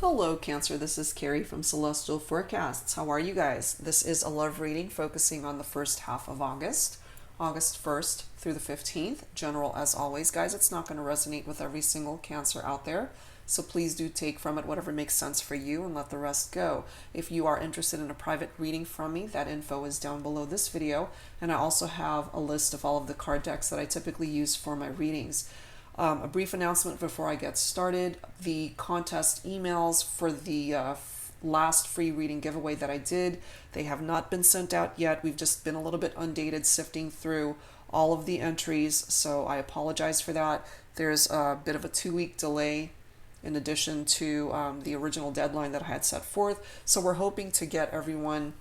Hello Cancer, this is Carrie from Celestial Forecasts. How are you guys? This is a love reading focusing on the first half of August, August 1st through the 15th. General as always, guys. It's not going to resonate with every single Cancer out there, so please do take from it whatever makes sense for you and let the rest go. If you are interested in a private reading from me, that info is down below this video, and I also have a list of all of the card decks that I typically use for my readings. A brief announcement before I get started. The contest emails for the last free reading giveaway that I did, they have not been sent out yet. We've just been a little bit undated sifting through all of the entries, so I apologize for that. There's a bit of a 2-week delay in addition to the original deadline that I had set forth. So we're hoping to get everyone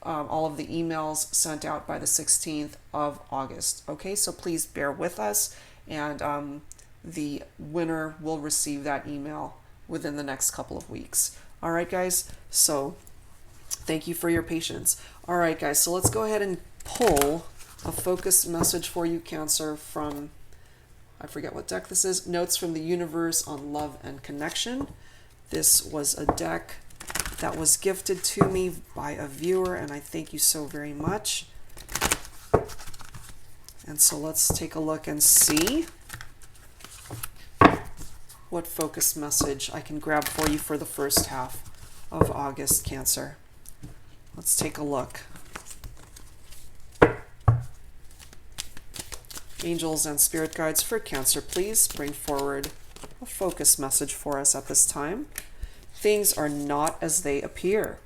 all of the emails sent out by the 16th of August. Okay, so please bear with us, and the winner will receive that email within the next couple of weeks. All right, guys, so thank you for your patience. All right, guys, so let's go ahead and pull a focus message for you, Cancer, from, I forget what deck this is, Notes from the Universe on Love and Connection. This was a deck that was gifted to me by a viewer, and I thank you so very much. And so let's take a look and see what focus message I can grab for you for the first half of August, Cancer. Let's take a look. Angels and spirit guides for Cancer, please bring forward a focus message for us at this time. Things are not as they appear.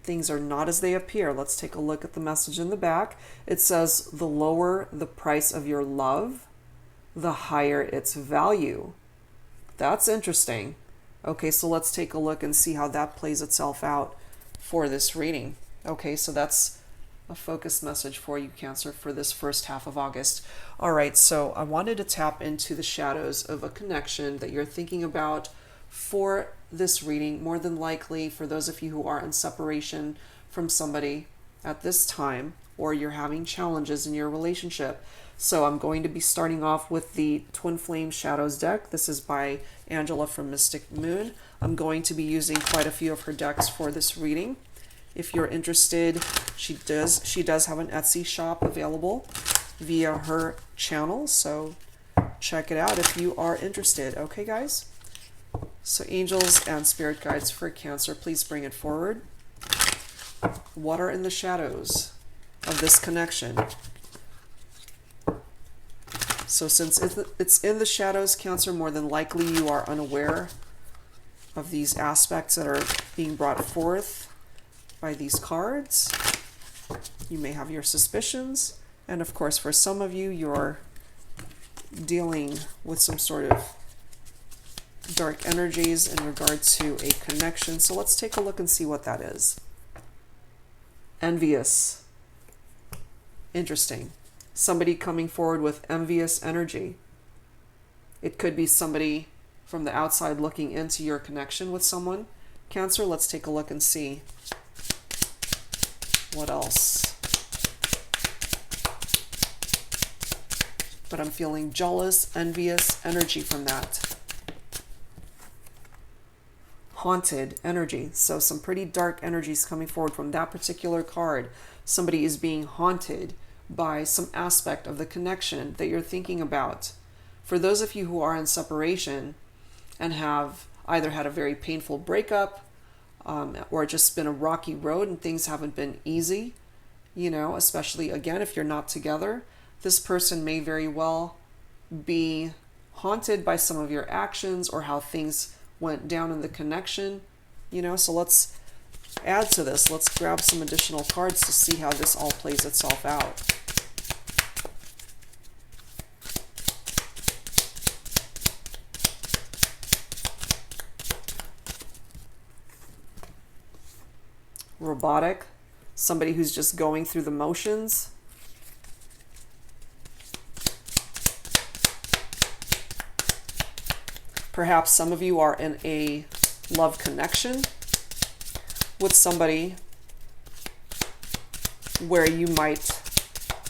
Things are not as they appear. Let's take a look at the message in the back. It says, the lower the price of your love, the higher its value. That's interesting. Okay, so let's take a look and see how that plays itself out for this reading. Okay, so that's a focus message for you, Cancer, for this first half of August. All right, so I wanted to tap into the shadows of a connection that you're thinking about for this reading. More than likely, for those of you who are in separation from somebody at this time, or you're having challenges in your relationship. So I'm going to be starting off with the Twin Flame Shadows deck. This is by Angela from Mystic Moon. I'm going to be using quite a few of her decks for this reading. If you're interested, she does have an Etsy shop available via her channel, so check it out if you are interested. Okay, guys? So angels and spirit guides for Cancer, please bring it forward. What are in the shadows of this connection? So since it's in the shadows, Cancer, more than likely you are unaware of these aspects that are being brought forth by these cards. You may have your suspicions, and of course for some of you, you're dealing with some sort of dark energies in regard to a connection. So let's take a look and see what that is. Envious. Interesting. Somebody coming forward with envious energy. It could be somebody from the outside looking into your connection with someone. Cancer, let's take a look and see what else. But I'm feeling jealous, envious energy from that. Haunted energy. So some pretty dark energies coming forward from that particular card. Somebody is being haunted by some aspect of the connection that you're thinking about. For those of you who are in separation and have either had a very painful breakup or just been a rocky road and things haven't been easy, you know, especially again if you're not together, this person may very well be haunted by some of your actions or how things went down in the connection, you know. So let's add to this. Let's grab some additional cards to see how this all plays itself out. Robotic, somebody who's just going through the motions. Perhaps some of you are in a love connection with somebody where you might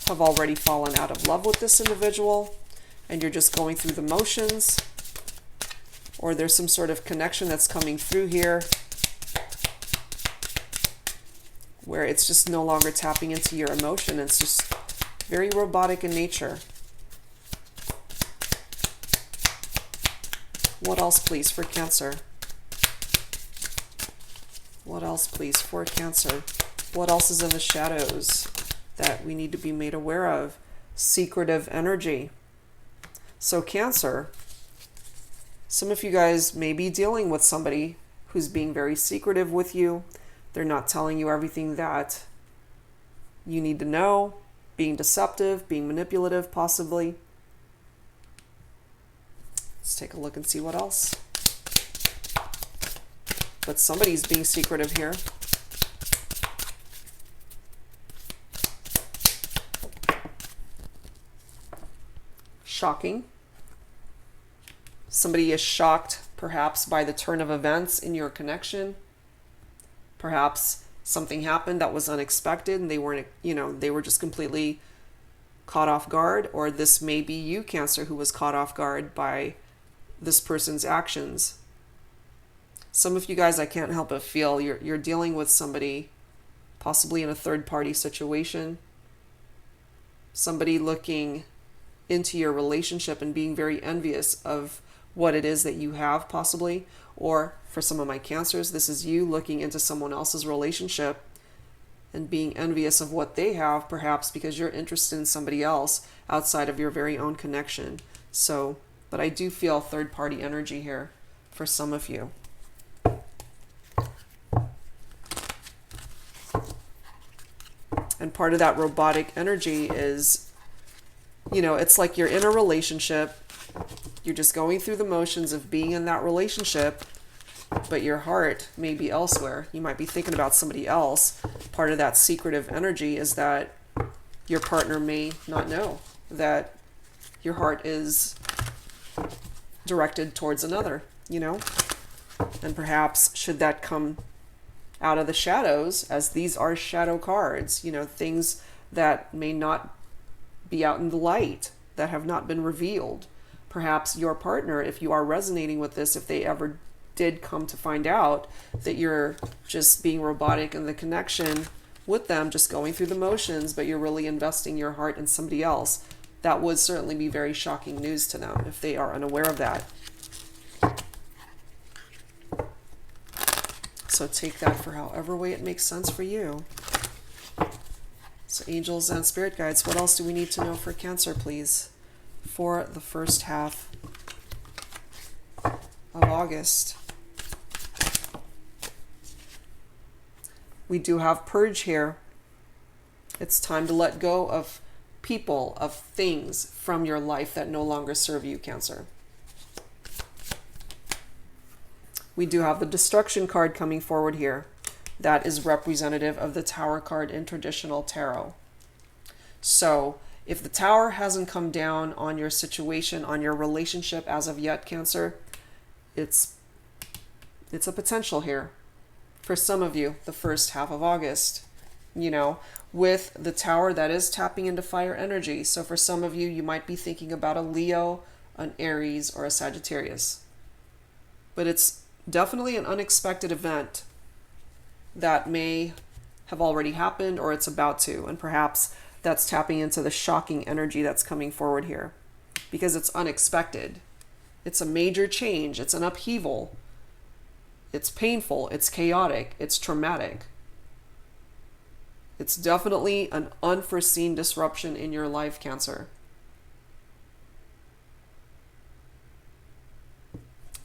have already fallen out of love with this individual and you're just going through the motions. or there's some sort of connection that's coming through here where it's just no longer tapping into your emotion. It's just very robotic in nature. What else, please, for Cancer? What else, please, for Cancer? What else is in the shadows that we need to be made aware of? Secretive energy. So Cancer, some of you guys may be dealing with somebody who's being very secretive with you. They're not telling you everything that you need to know, being deceptive, being manipulative, possibly. Let's take a look and see what else. But somebody's being secretive here. Shocking. Somebody is shocked, perhaps, by the turn of events in your connection. Perhaps something happened that was unexpected and they weren't, they were just completely caught off guard. Or this may be you, Cancer, who was caught off guard by this person's actions. Some of you guys, I can't help but feel you're dealing with somebody possibly in a third-party situation. Somebody looking into your relationship and being very envious of what it is that you have, possibly. Or for some of my Cancers, this is you looking into someone else's relationship and being envious of what they have, perhaps because you're interested in somebody else outside of your very own connection. So, but I do feel third-party energy here for some of you. And part of that robotic energy is, it's like you're in a relationship. You're just going through the motions of being in that relationship, but your heart may be elsewhere. You might be thinking about somebody else. Part of that secretive energy is that your partner may not know that your heart is directed towards another, And perhaps should that come out of the shadows, as these are shadow cards, things that may not be out in the light, that have not been revealed. Perhaps your partner, if you are resonating with this, if they ever did come to find out that you're just being robotic in the connection with them, just going through the motions, but you're really investing your heart in somebody else, that would certainly be very shocking news to them if they are unaware of that. So take that for however way it makes sense for you. So angels and spirit guides, what else do we need to know for Cancer, please, for the first half of August? We do have purge here. It's time to let go of people, of things from your life that no longer serve you, Cancer. We do have the destruction card coming forward here. That is representative of the Tower card in traditional tarot. So if the Tower hasn't come down on your situation, on your relationship as of yet, Cancer, it's a potential here. For some of you, the first half of August, with the Tower, that is tapping into fire energy. So for some of you, you might be thinking about a Leo, an Aries, or a Sagittarius. But it's definitely an unexpected event that may have already happened or it's about to. And perhaps that's tapping into the shocking energy that's coming forward here because it's unexpected. It's a major change. It's an upheaval. It's painful. It's chaotic. It's traumatic. It's definitely an unforeseen disruption in your life, Cancer.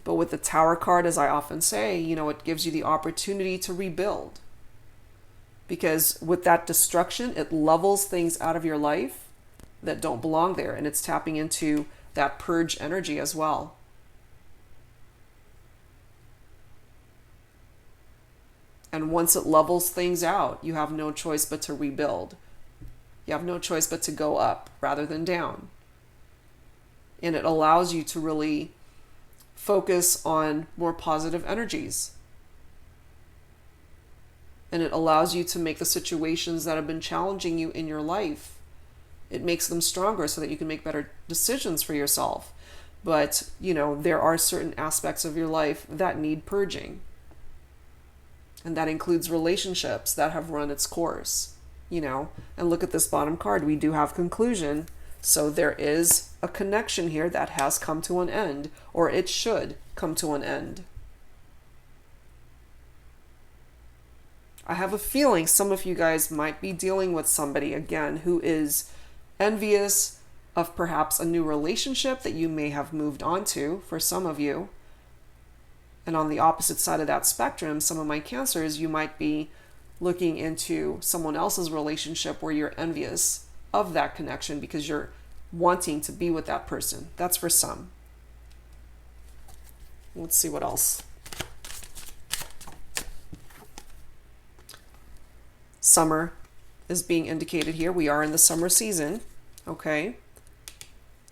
But with the Tower card, as I often say, it gives you the opportunity to rebuild. Because with that destruction, it levels things out of your life that don't belong there. And it's tapping into that purge energy as well. And once it levels things out, you have no choice but to rebuild. You have no choice but to go up rather than down. And it allows you to really focus on more positive energies. And it allows you to make the situations that have been challenging you in your life, it makes them stronger so that you can make better decisions for yourself. But, you know, there are certain aspects of your life that need purging. And that includes relationships that have run its course, you know. And look at this bottom card. We do have conclusion. So there is a connection here that has come to an end, or it should come to an end. I have a feeling some of you guys might be dealing with somebody, again, who is envious of perhaps a new relationship that you may have moved on to for some of you. And on the opposite side of that spectrum, some of my Cancers, you might be looking into someone else's relationship where you're envious of that connection because you're wanting to be with that person. That's for some. Let's see what else. Summer is being indicated here. We are in the summer season, okay?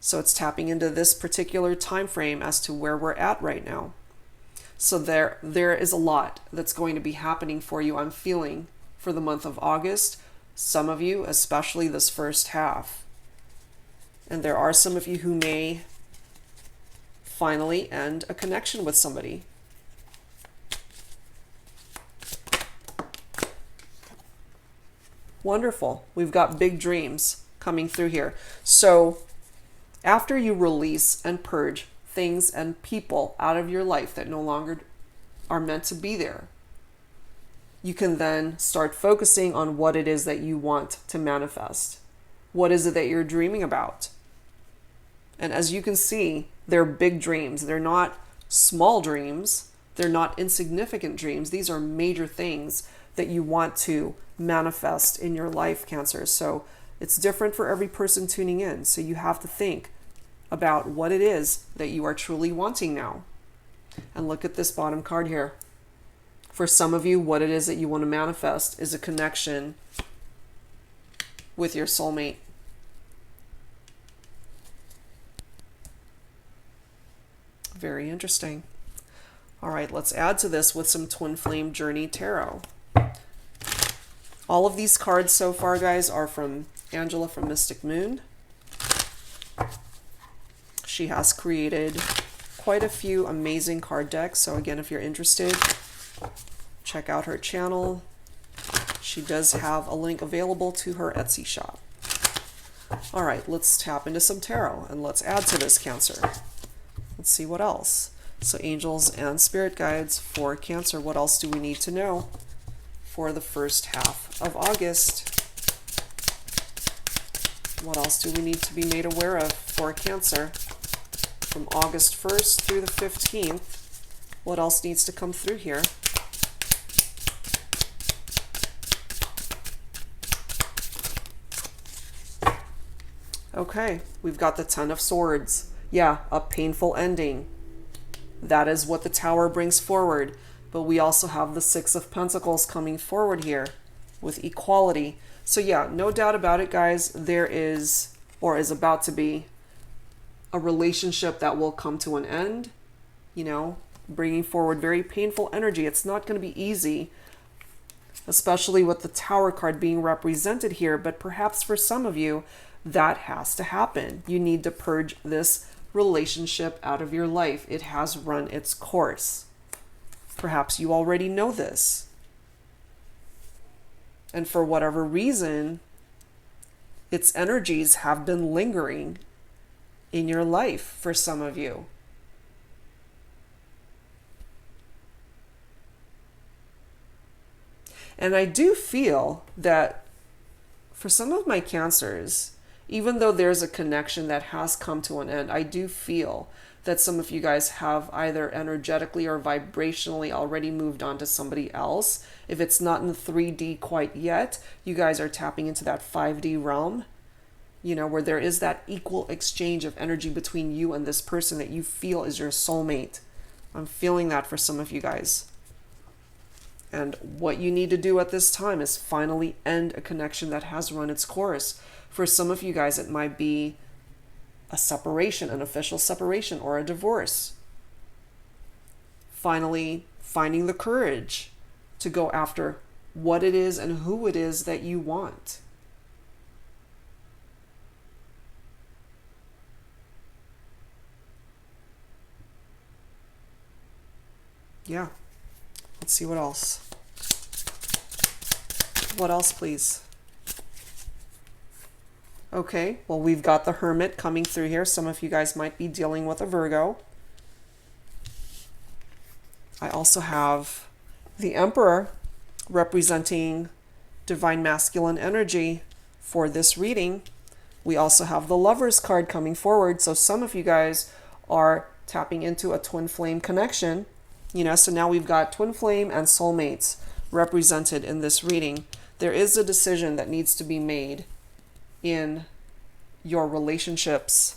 So it's tapping into this particular time frame as to where we're at right now. So there is a lot that's going to be happening for you, I'm feeling, for the month of August. Some of you, especially this first half. And there are some of you who may finally end a connection with somebody. Wonderful. We've got big dreams coming through here. So after you release and purge things and people out of your life that no longer are meant to be there, you can then start focusing on what it is that you want to manifest. What is it that you're dreaming about? And as you can see, they're big dreams. They're not small dreams. They're not insignificant dreams. These are major things that you want to manifest in your life, Cancer. So it's different for every person tuning in. So you have to think about what it is that you are truly wanting now. And look at this bottom card here. For some of you, what it is that you want to manifest is a connection with your soulmate. Very interesting. All right, let's add to this with some Twin Flame Journey Tarot. All of these cards so far, guys, are from Angela from Mystic Moon. She has created quite a few amazing card decks. So again, if you're interested, check out her channel. She does have a link available to her Etsy shop. All right, let's tap into some tarot and let's add to this, Cancer. Let's see what else. So angels and spirit guides for Cancer. What else do we need to know for the first half of August? What else do we need to be made aware of for Cancer from August 1st through the 15th? What else needs to come through here? Okay, we've got the Ten of Swords. Yeah, a painful ending. That is what the Tower brings forward. But we also have the Six of Pentacles coming forward here with equality. So yeah, no doubt about it, guys. There is, or is about to be, a relationship that will come to an end. You know, bringing forward very painful energy. It's not going to be easy, especially with the Tower card being represented here. But perhaps for some of you, that has to happen. You need to purge this relationship out of your life. It has run its course. Perhaps you already know this. And for whatever reason, its energies have been lingering in your life for some of you. And I do feel that for some of my Cancers, even though there's a connection that has come to an end, I do feel that some of you guys have either energetically or vibrationally already moved on to somebody else. If it's not in the 3D quite yet, you guys are tapping into that 5D realm, you know, where there is that equal exchange of energy between you and this person that you feel is your soulmate. I'm feeling that for some of you guys. And what you need to do at this time is finally end a connection that has run its course. For some of you guys, it might be a separation, an official separation, or a divorce. Finally, finding the courage to go after what it is and who it is that you want. Yeah. Let's see what else. What else, please? Okay, well, we've got the Hermit coming through here. Some of you guys might be dealing with a Virgo. I also have the Emperor representing divine masculine energy for this reading. We also have the Lovers card coming forward. So some of you guys are tapping into a twin flame connection. So now we've got twin flame and soulmates represented in this reading. There is a decision that needs to be made in your relationships.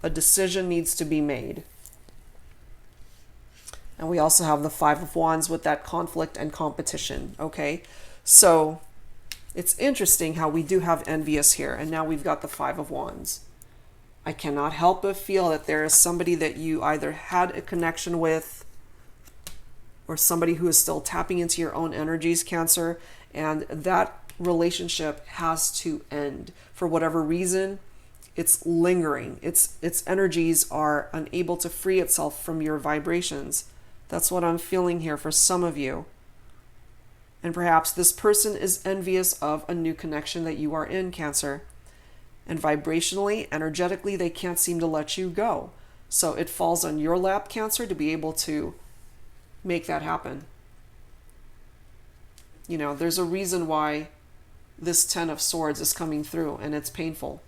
A decision needs to be made. And we also have the Five of Wands with that conflict and competition, okay? So it's interesting how we do have envious here, and now we've got the Five of Wands. I cannot help but feel that there is somebody that you either had a connection with or somebody who is still tapping into your own energies, Cancer, and that relationship has to end. For whatever reason, it's lingering. Its energies are unable to free itself from your vibrations. That's what I'm feeling here for some of you. And perhaps this person is envious of a new connection that you are in, Cancer. And vibrationally, energetically, they can't seem to let you go. So it falls on your lap, Cancer, to be able to make that happen. There's a reason why this Ten of Swords is coming through, and it's painful.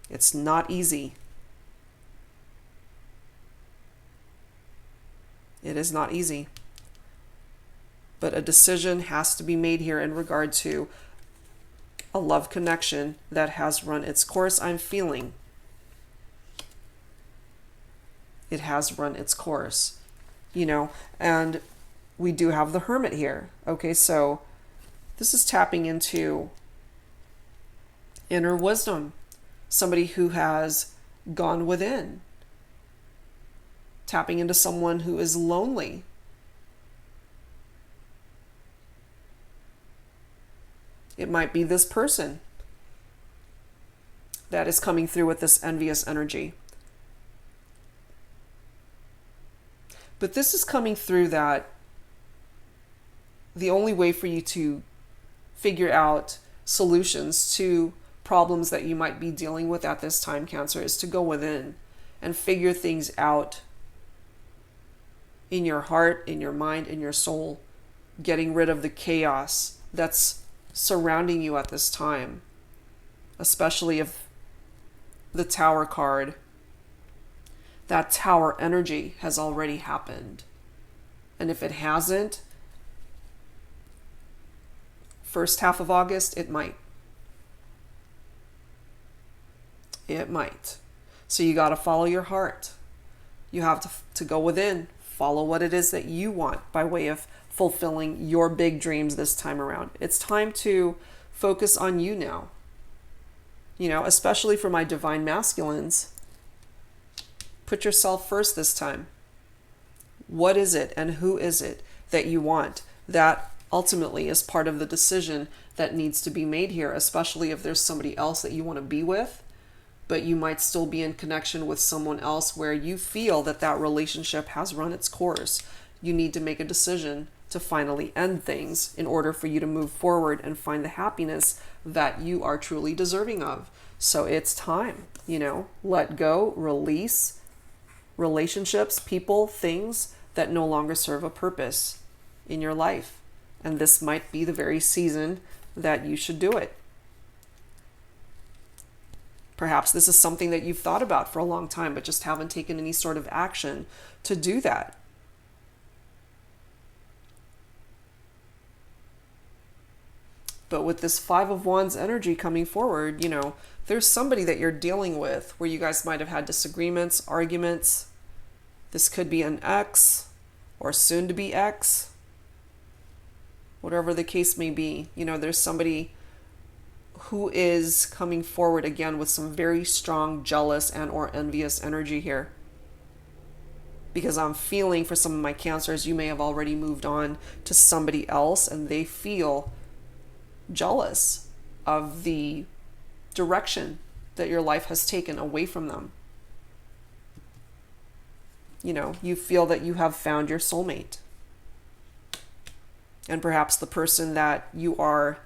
It's not easy. It is not easy. But a decision has to be made here in regard to a love connection that has run its course. I'm feeling it has run its course, and we do have the Hermit here. Okay, so this is tapping into inner wisdom, somebody who has gone within, tapping into someone who is lonely. It might be this person that is coming through with this envious energy. But this is coming through that the only way for you to figure out solutions to problems that you might be dealing with at this time, Cancer, is to go within and figure things out in your heart, in your mind, in your soul, getting rid of the chaos that's surrounding you at this time, especially if the Tower card, that Tower energy has already happened. And if it hasn't, first half of August, it might. It might. So you got to follow your heart. You have to go within, follow what it is that you want by way of fulfilling your big dreams this time around. It's time to focus on you now. Especially for my divine masculines. Put yourself first this time. What is it and who is it that you want? That ultimately is part of the decision that needs to be made here, especially if there's somebody else that you want to be with, but you might still be in connection with someone else where you feel that that relationship has run its course. You need to make a decision to finally end things in order for you to move forward and find the happiness that you are truly deserving of. So it's time, let go, release relationships, people, things that no longer serve a purpose in your life. And this might be the very season that you should do it. Perhaps this is something that you've thought about for a long time, but just haven't taken any sort of action to do that. But with this Five of Wands energy coming forward, there's somebody that you're dealing with where you guys might have had disagreements, arguments. This could be an ex or soon to be ex. Whatever the case may be, there's somebody who is coming forward again with some very strong jealous and or envious energy here. Because I'm feeling for some of my Cancers, you may have already moved on to somebody else and they feel jealous of the direction that your life has taken away from them. you know, you feel that you have found your soulmate. And perhaps the person that you are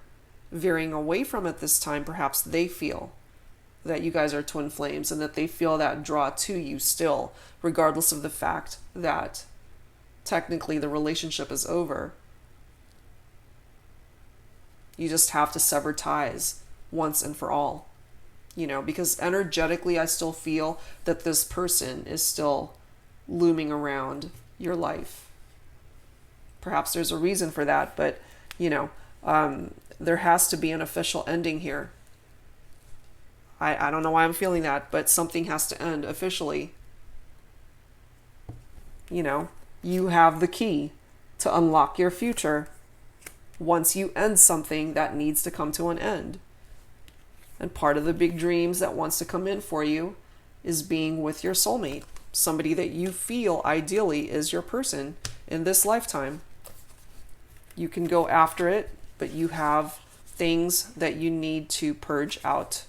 veering away from at this time, perhaps they feel that you guys are twin flames and that they feel that draw to you still, regardless of the fact that technically the relationship is over. You just have to sever ties once and for all, you know, because energetically I still feel that this person is still looming around your life. Perhaps there's a reason for that, but, you know, there has to be an official ending here. I don't know why I'm feeling that, but something has to end officially. You know, you have the key to unlock your future once you end something that needs to come to an end. And part of the big dreams that wants to come in for you is being with your soulmate, somebody that you feel ideally is your person in this lifetime. You can go after it, but you have things that you need to purge out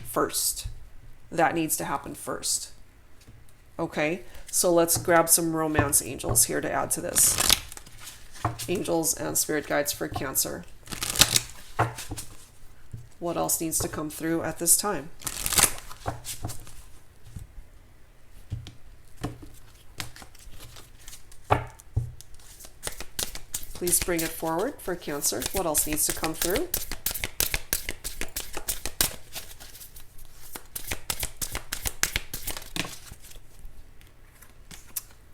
first. That needs to happen first. Okay, so let's grab some romance angels here to add to this. Angels and spirit guides for Cancer. What else needs to come through at this time? Please bring it forward for Cancer. What else needs to come through?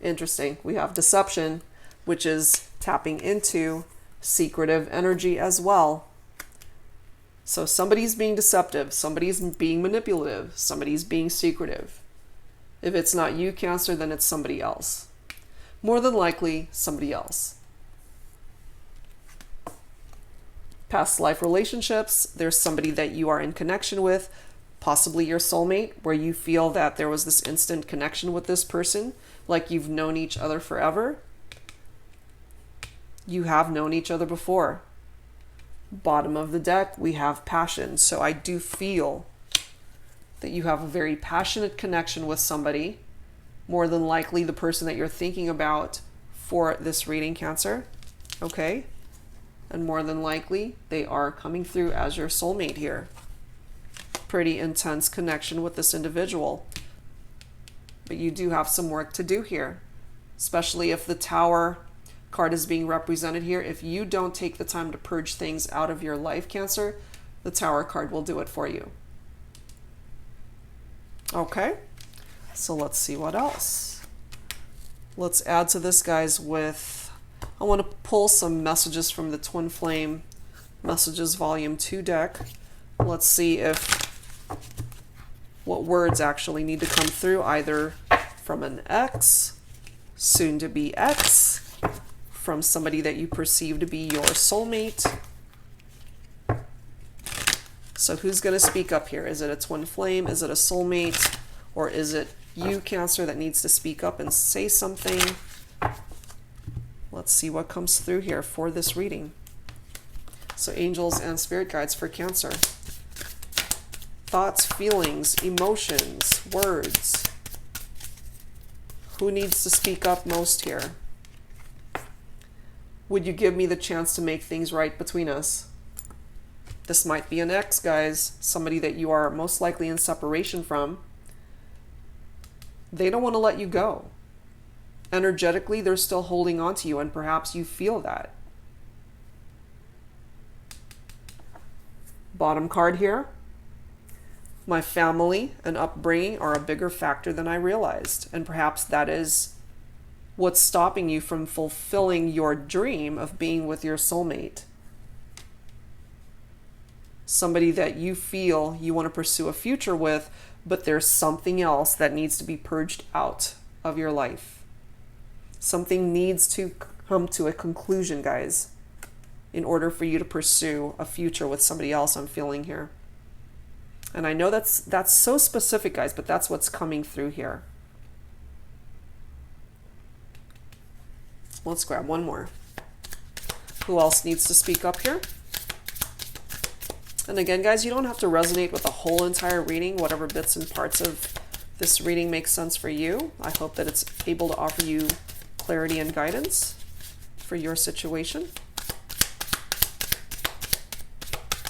Interesting. We have deception, which is tapping into secretive energy as well. So somebody's being deceptive, somebody's being manipulative, somebody's being secretive. If it's not you, Cancer, then it's somebody else. More than likely, somebody else. Past life relationships, there's somebody that you are in connection with, possibly your soulmate, where you feel that there was this instant connection with this person, like you've known each other forever. You have known each other before. Bottom of the deck, we have passion. So I do feel that you have a very passionate connection with somebody, more than likely the person that you're thinking about for this reading, Cancer. Okay? And more than likely, they are coming through as your soulmate here. Pretty intense connection with this individual. But you do have some work to do here, especially if the Tower card is being represented here. If you don't take the time to purge things out of your life, Cancer, the Tower card will do it for you. Okay, so let's see what else. Let's add to this, guys, with... I want to pull some messages from the Twin Flame Messages Volume 2 deck. Let's see what words actually need to come through, either from an ex, soon to be ex, from somebody that you perceive to be your soulmate. So who's going to speak up here? Is it a twin flame? Is it a soulmate? Or is it you, Cancer, that needs to speak up and say something? Let's see what comes through here for this reading. So angels and spirit guides for Cancer. Thoughts, feelings, emotions, words. Who needs to speak up most here? Would you give me the chance to make things right between us? This might be an ex, guys. Somebody that you are most likely in separation from. They don't want to let you go. Energetically, they're still holding on to you, and perhaps you feel that. Bottom card here. My family and upbringing are a bigger factor than I realized, and perhaps that is what's stopping you from fulfilling your dream of being with your soulmate. Somebody that you feel you want to pursue a future with, but there's something else that needs to be purged out of your life. Something needs to come to a conclusion, guys, in order for you to pursue a future with somebody else, I'm feeling here. And I know that's so specific, guys, but that's what's coming through here. Let's grab one more. Who else needs to speak up here? And again, guys, you don't have to resonate with the whole entire reading. Whatever bits and parts of this reading makes sense for you. I hope that it's able to offer you clarity and guidance for your situation.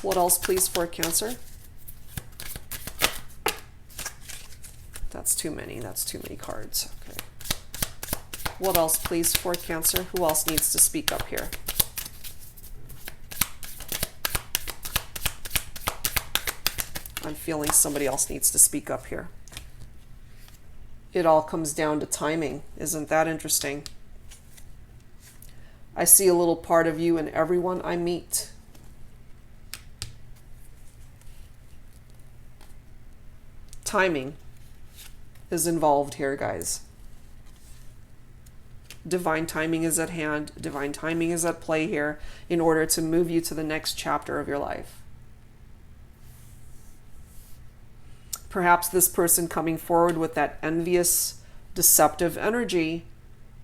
What else, please, for Cancer? That's too many. That's too many cards. Okay. What else, please, for Cancer? Who else needs to speak up here? I'm feeling somebody else needs to speak up here. It all comes down to timing. Isn't that interesting? I see a little part of you in everyone I meet. Timing is involved here, guys. Divine timing is at hand. Divine timing is at play here in order to move you to the next chapter of your life. Perhaps this person coming forward with that envious, deceptive energy,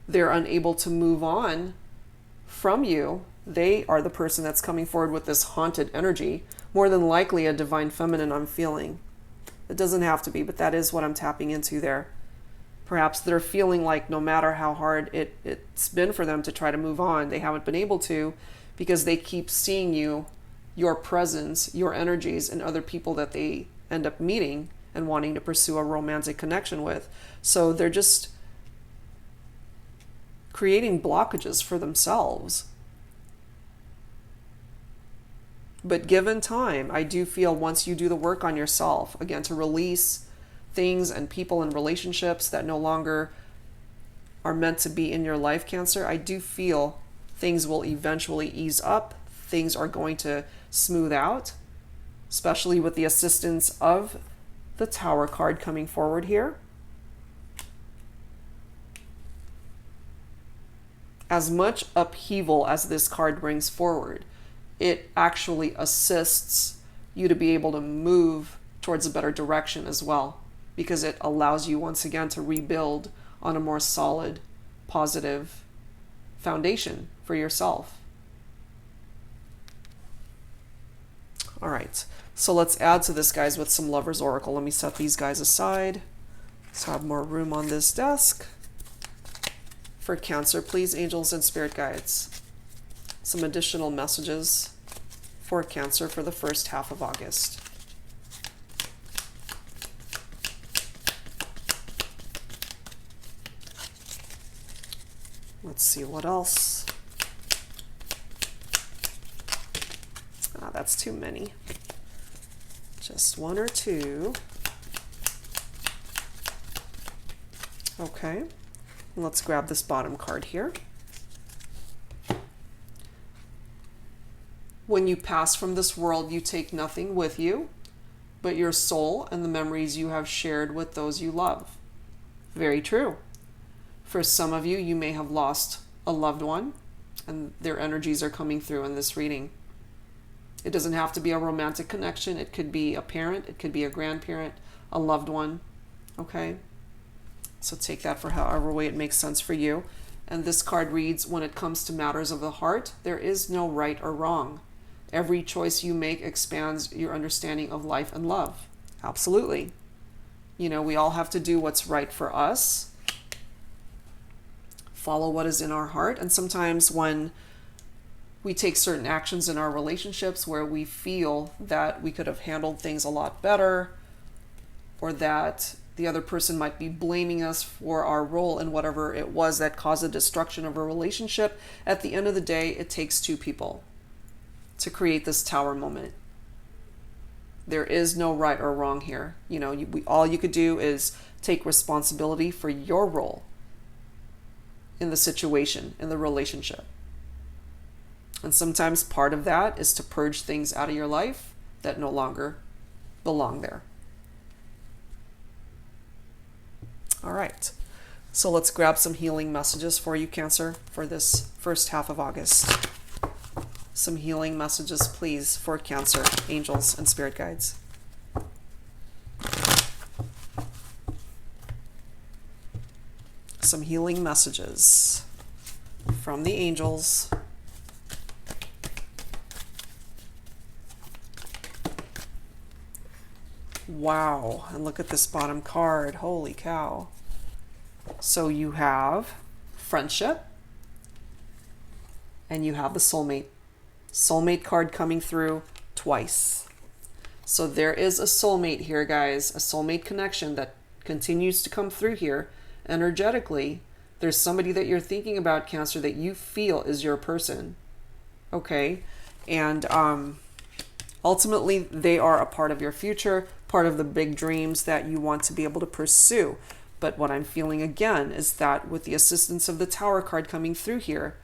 they're unable to move on from you. They are the person that's coming forward with this haunted energy. More than likely a divine feminine, I'm feeling. It doesn't have to be, but that is what I'm tapping into there. Perhaps they're feeling like no matter how hard it's been for them to try to move on, they haven't been able to because they keep seeing you, your presence, your energies in other people that they end up meeting and wanting to pursue a romantic connection with. So they're just creating blockages for themselves. But given time, I do feel once you do the work on yourself, again, to release things and people and relationships that no longer are meant to be in your life, Cancer, I do feel things will eventually ease up. Things are going to smooth out, especially with the assistance of the Tower card coming forward here. As much upheaval as this card brings forward, it actually assists you to be able to move towards a better direction as well, because it allows you once again to rebuild on a more solid, positive foundation for yourself. All right, so let's add to this, guys, with some Lover's Oracle. Let me set these guys aside so I have more room on this desk. For Cancer, please, angels and spirit guides, some additional messages for Cancer for the first half of August. Let's see what else. That's too many. Just one or two. Okay. Let's grab this bottom card here. When you pass from this world, you take nothing with you but your soul and the memories you have shared with those you love. Very true. For some of you, you may have lost a loved one, and their energies are coming through in this reading. It doesn't have to be a romantic connection. It could be a parent, it could be a grandparent, a loved one. Okay? So take that for however way it makes sense for you. And this card reads, when it comes to matters of the heart, there is no right or wrong. Every choice you make expands your understanding of life and love. Absolutely. You know, we all have to do what's right for us. Follow what is in our heart. And sometimes when we take certain actions in our relationships where we feel that we could have handled things a lot better, or that the other person might be blaming us for our role in whatever it was that caused the destruction of a relationship, at the end of the day, it takes two people to create this tower moment. There is no right or wrong here. You know, all you could do is take responsibility for your role in the situation, in the relationship. And sometimes part of that is to purge things out of your life that no longer belong there. All right, so let's grab some healing messages for you, Cancer, for this first half of August. Some healing messages, please, for Cancer, angels and spirit guides. Some healing messages from the angels. Wow. And look at this bottom card. Holy cow. So you have friendship and you have the soulmate. Soulmate card coming through twice. So there is a soulmate here, guys. A soulmate connection that continues to come through here energetically. There's somebody that you're thinking about, Cancer, that you feel is your person. Okay. And ultimately, they are a part of your future, part of the big dreams that you want to be able to pursue. But what I'm feeling again is that with the assistance of the Tower card coming through here,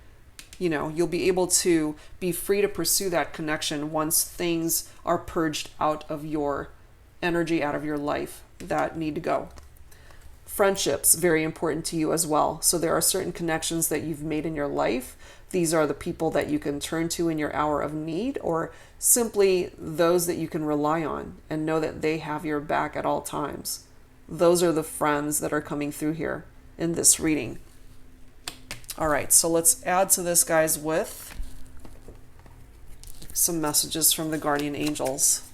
you know, you'll be able to be free to pursue that connection once things are purged out of your energy, out of your life that need to go. Friendships, very important to you as well. So there are certain connections that you've made in your life. These are the people that you can turn to in your hour of need, or simply those that you can rely on and know that they have your back at all times. Those are the friends that are coming through here in this reading. All right, so let's add to this, guys, with some messages from the guardian angels.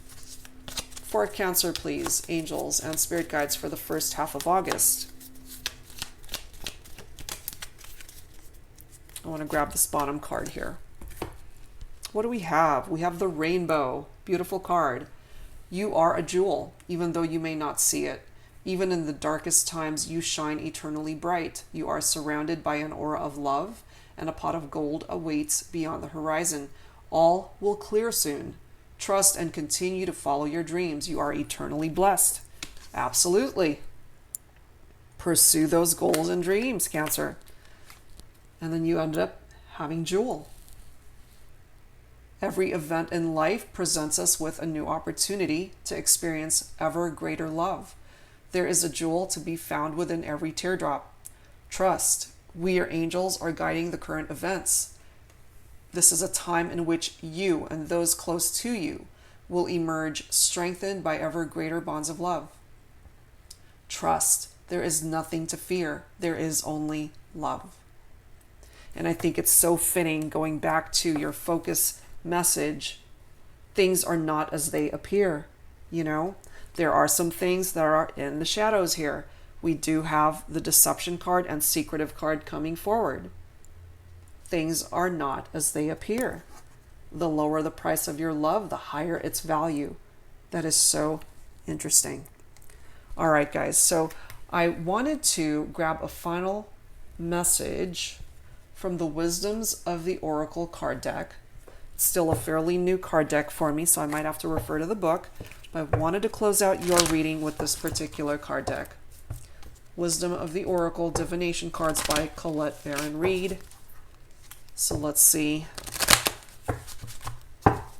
For Cancer, please, angels and spirit guides for the first half of August. I want to grab this bottom card here. What do we have? We have the rainbow. Beautiful card. You are a jewel, even though you may not see it. Even in the darkest times, you shine eternally bright. You are surrounded by an aura of love, and a pot of gold awaits beyond the horizon. All will clear soon. Trust and continue to follow your dreams. You are eternally blessed. Absolutely. Pursue those goals and dreams, Cancer. And then you ended up having jewel. Every event in life presents us with a new opportunity to experience ever greater love. There is a jewel to be found within every teardrop. Trust. We, your angels, are guiding the current events. This is a time in which you and those close to you will emerge strengthened by ever greater bonds of love. Trust. There is nothing to fear. There is only love. And I think it's so fitting, going back to your focus message, things are not as they appear, you know? There are some things that are in the shadows here. We do have the deception card and secretive card coming forward. Things are not as they appear. The lower the price of your love, the higher its value. That is so interesting. All right, guys. So I wanted to grab a final message from the Wisdoms of the Oracle card deck. It's still a fairly new card deck for me, so I might have to refer to the book. But I wanted to close out your reading with this particular card deck. Wisdom of the Oracle, Divination cards by Colette Baron Reed. So let's see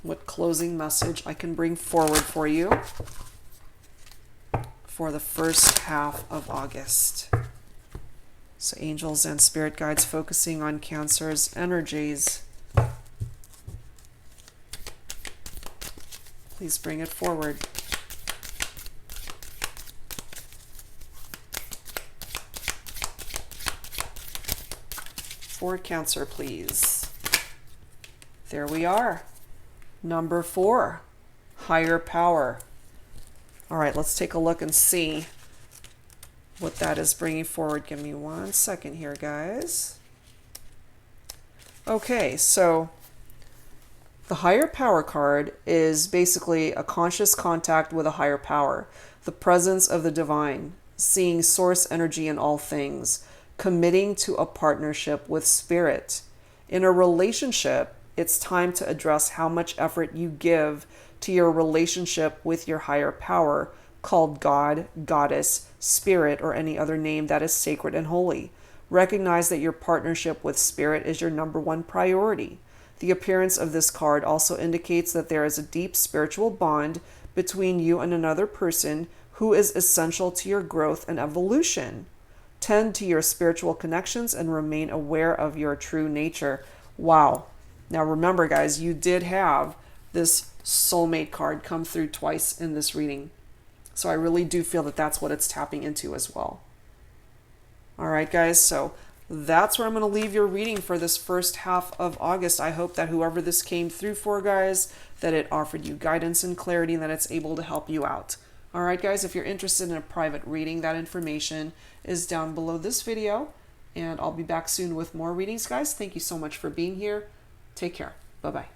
what closing message I can bring forward for you for the first half of August. So angels and spirit guides focusing on Cancer's energies. Please bring it forward. For Cancer, please. There we are. Number 4, higher power. All right, let's take a look and see what that is bringing forward. Give me 1 second here, guys. Okay, so the higher power card is basically a conscious contact with a higher power, the presence of the divine, seeing source energy in all things, committing to a partnership with spirit. In a relationship, it's time to address how much effort you give to your relationship with your higher power, called God, Goddess, Spirit, or any other name that is sacred and holy. Recognize that your partnership with Spirit is your number 1 priority. The appearance of this card also indicates that there is a deep spiritual bond between you and another person who is essential to your growth and evolution. Tend to your spiritual connections and remain aware of your true nature. Wow. Now remember, guys, you did have this soulmate card come through twice in this reading. So I really do feel that that's what it's tapping into as well. All right, guys, so that's where I'm going to leave your reading for this first half of August. I hope that whoever this came through for, guys, that it offered you guidance and clarity and that it's able to help you out. All right, guys, if you're interested in a private reading, that information is down below this video. And I'll be back soon with more readings, guys. Thank you so much for being here. Take care. Bye-bye.